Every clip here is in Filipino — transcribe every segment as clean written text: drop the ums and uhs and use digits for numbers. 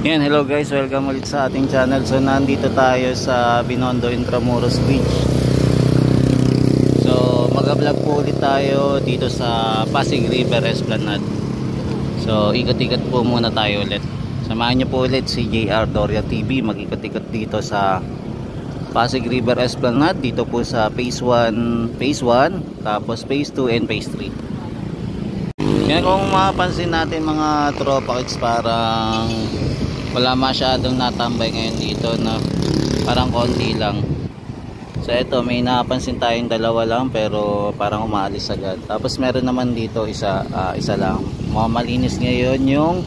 Yan, hello guys, welcome ulit sa ating channel. So nandito tayo sa Binondo Intramuros Beach. So mag-vlog po ulit tayo dito sa Pasig River Esplanade. So ikot-ikot po muna tayo ulit. Samahan niyo po ulit si JR Doria TV. Mag-ikot-ikot dito sa Pasig River Esplanade. Dito po sa Phase 1, tapos Phase 2 and Phase 3. Yan, kung mapapansin natin mga tropa kids, parang wala masyadong natambay ngayon dito, na parang konti lang. So ito, may napansin tayong dalawa lang pero parang umaalis agad. Tapos meron naman dito isa lang. Malinis ngayon yung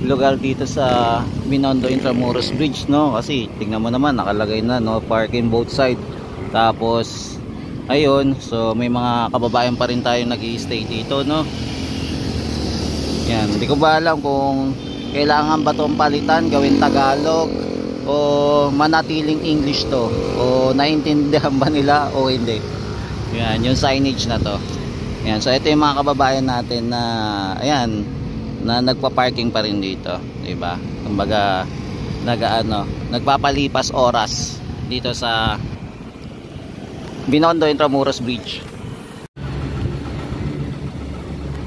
lugar dito sa Binondo Intramuros Bridge, no? Kasi tingnan mo naman, nakalagay na, no, parking both side. Tapos ayun, so may mga kababayan pa rin tayong nag-i-stay dito, no? Yan, hindi ko ba alam kung kailangan ba itong palitan, gawin Tagalog o manatiling English to, o naiintindihan ba nila o hindi. Yan, yung signage na to. Yan, so ito yung mga kababayan natin na ayan, na nagpa-parking pa rin dito, 'di ba? Kumbaga nagpapalipas oras dito sa Binondo Intramuros Bridge.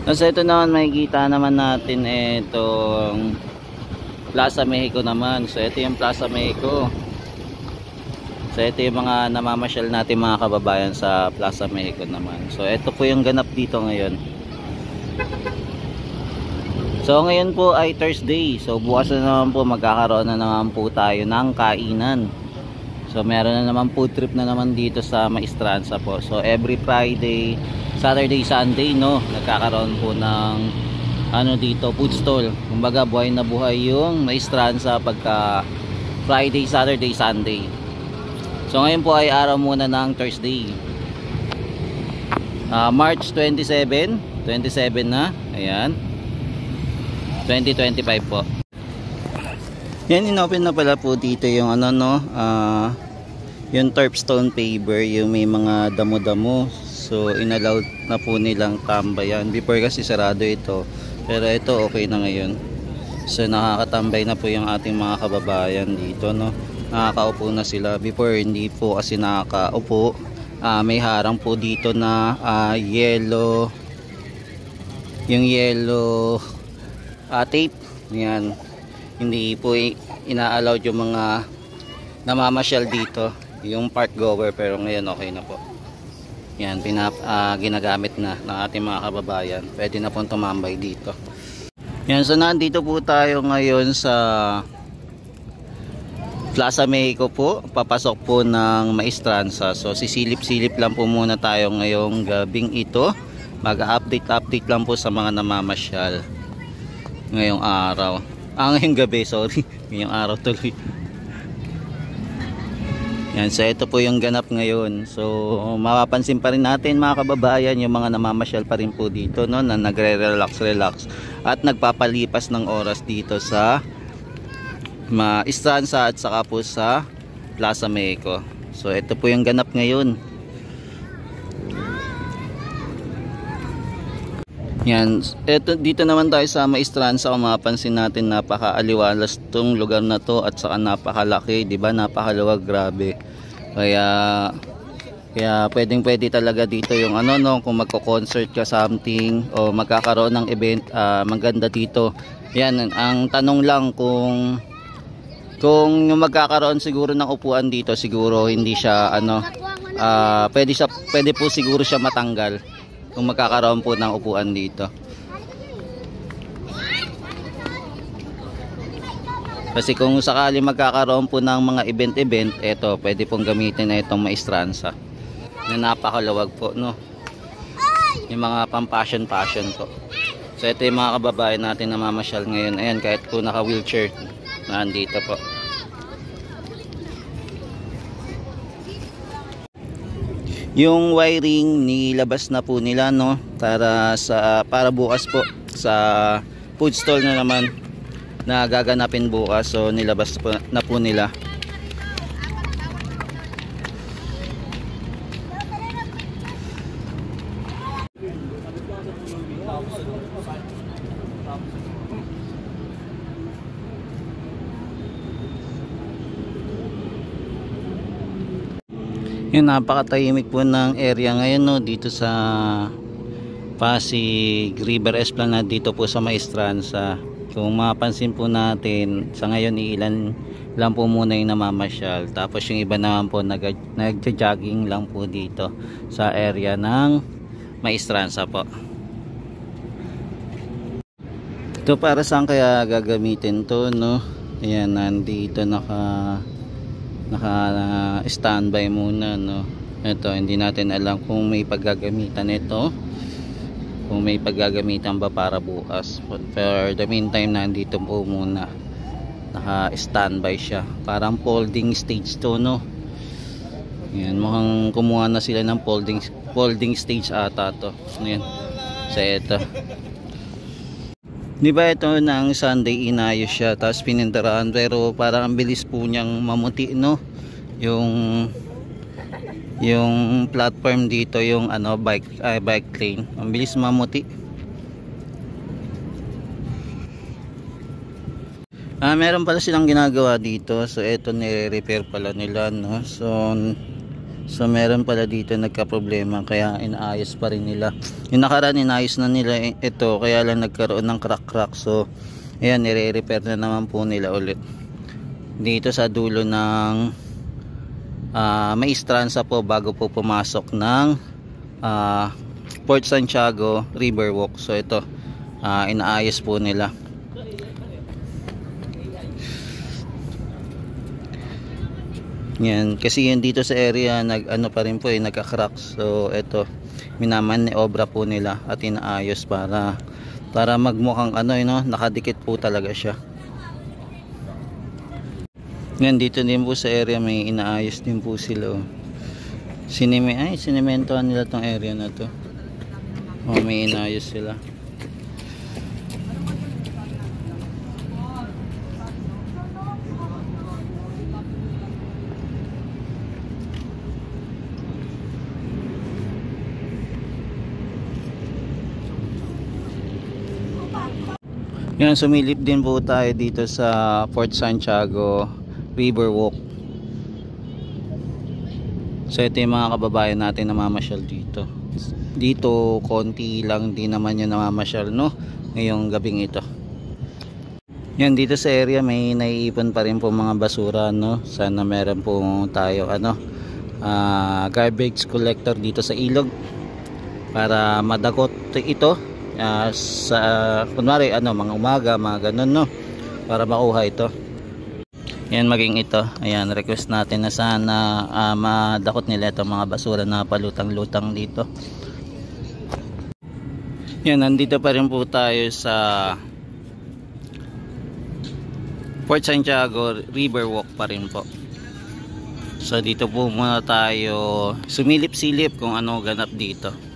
So ito naman, makikita naman natin itong Plaza Mexico naman. So ito yung Plaza Mexico. So ito yung mga namamasyal natin mga kababayan sa Plaza Mexico naman. So ito po yung ganap dito ngayon. So ngayon po ay Thursday. So bukas na naman po, magkakaroon na naman po tayo ng kainan. So meron na naman food trip na naman dito sa Maestranza po. So every Friday, Saturday, Sunday, no, nagkakaroon po ng dito, food stall. Kumbaga buhay na buhay yung Maestranza pagka Friday, Saturday, Sunday. So ngayon po ay araw muna ng Thursday, March 27 na, ayan, 2025 po. Yan, inopen na pala po dito yung yung turf stone paver, yung may mga damo-damo. So inallowed na po nilang tambayan. Before kasi sarado ito, pero ito okay na ngayon. So nakakatambay na po yung ating mga kababayan dito, no. Nakakaupo na sila. Before hindi po kasi nakakaupo. May harang po dito na yellow, yung yellow tape. Yan, hindi po ina-allowed yung mga namamasyal dito, yung park goer, pero ngayon okay na po. Yan, ginagamit na ng ating mga kababayan. Pwede na pong tumambay dito. Yan, so nandito po tayo ngayon sa Plaza Mexico po, papasok po ng Maestranza. So sisilip-silip lang po muna tayo ngayong gabing ito. Mag-update lang po sa mga namamasyal ngayong araw. Ngayong gabi, sorry. Ngayong araw tuloy. Yan, so ito po yung ganap ngayon. So mapapansin pa rin natin mga kababayan, yung mga namamasyal pa rin po dito, no, na nagre-relax at nagpapalipas ng oras dito sa Maestranza at saka po sa Plaza Mexico. So ito po yung ganap ngayon. Yan, eto, dito naman tayo sa Maestranza. Kung mapapansin natin, napaka-aliwalas tong lugar na to at saka napakalaki, 'di ba? Napakaluwag, grabe. Kaya pwedeng-pwede talaga dito yung kung magko-concert ka something o magkakaroon ng event, maganda dito. Yan, ang tanong lang kung yung magkakaroon siguro ng upuan dito, siguro hindi siya pwede po siguro siya matanggal kung magkakaroon po ng upuan dito. Kasi kung sakali magkakaroon po ng mga event, eto, pwede pong gamitin na itong Maestranza na napakaluwag po, no, yung mga pang-passion po. So ito yung mga kababayan natin na mamasyal ngayon. Ayan, kahit po naka wheelchair, nandito po. Yung wiring nilabas na po nila, no, para bukas po sa food stall na naman na gaganapin bukas. So nilabas na po nila. Yun, napakatahimik po ng area ngayon, no, dito sa Pasig River Esplanade, dito po sa Maestranza. Kung mapansin po natin, sa ngayon ilan lang po muna yung namamasyal, tapos yung iba naman po nagja-jogging lang po dito sa area ng Maestranza po. Ito para saan kaya gagamitin to, no? Ayan, nandito naka standby muna, no. Ito, hindi natin alam kung may paggagamitan ito, kung may paggagamitan ba para bukas. But for the meantime, nandito po muna, naka standby siya. Parang folding stage to, no. Ayan, mukhang kumuha na sila ng folding stage ata to. Ayan, sa ito. Di ba ito ng Sunday inayos siya, tapos pininturahan, pero parang ang bilis po niyang mamuti, no, yung platform dito, yung ano, bike lane, ang bilis mamuti. Meron pala silang ginagawa dito, so ito nire-repair pala nila, no. So meron pala dito nagka-problema, kaya inaayos pa rin nila. Yung nakaraan inayos na nila ito, kaya lang nagkaroon ng crack. So ayan, nire-repair na naman po nila ulit dito sa dulo ng Maestranza po, bago po pumasok ng Port Santiago Riverwalk. So ito, inaayos po nila. Yan, kasi yun dito sa area ano pa rin po, nagka-crack. So ito, minaman ni obra po nila at inaayos para magmukhang ano, no, nakadikit po talaga siya. Yan, dito din po sa area may inaayos din po sila, oh. Sinementohan nila tong area na to. Oh, may inaayos sila. Yan, sumilip din po tayo dito sa Port Santiago Riverwalk. So ito yung mga kababayan natin na mamasyal dito. Dito konti lang din naman yung namamasyal, no, ngayong gabing ito. Yan, dito sa area may naiipon pa rin po mga basura, no. Sana meron po tayo garbage collector dito sa ilog para madakot ito. Sa kunwari mga umaga, mga ganun, no, para makuha ito. Yan, maging ito, ayan, request natin na sana madakot nila itong mga basura na palutang-lutang dito. Yan, nandito pa rin po tayo sa Port Santiago Riverwalk pa rin po. So dito po muna tayo sumilip-silip kung ano ganap dito.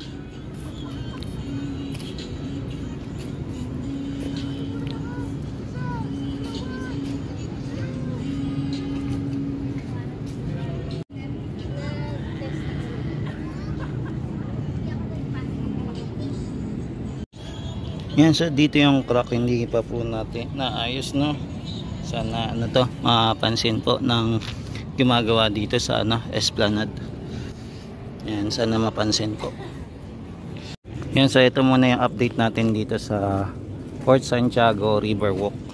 Yan, so dito yung crack, hindi pa po natin naayos, no. Sana mapansin po ng gumagawa dito sa Esplanade. Yan, sana mapansin po. Yan, so ito muna yung update natin dito sa Port Santiago Riverwalk.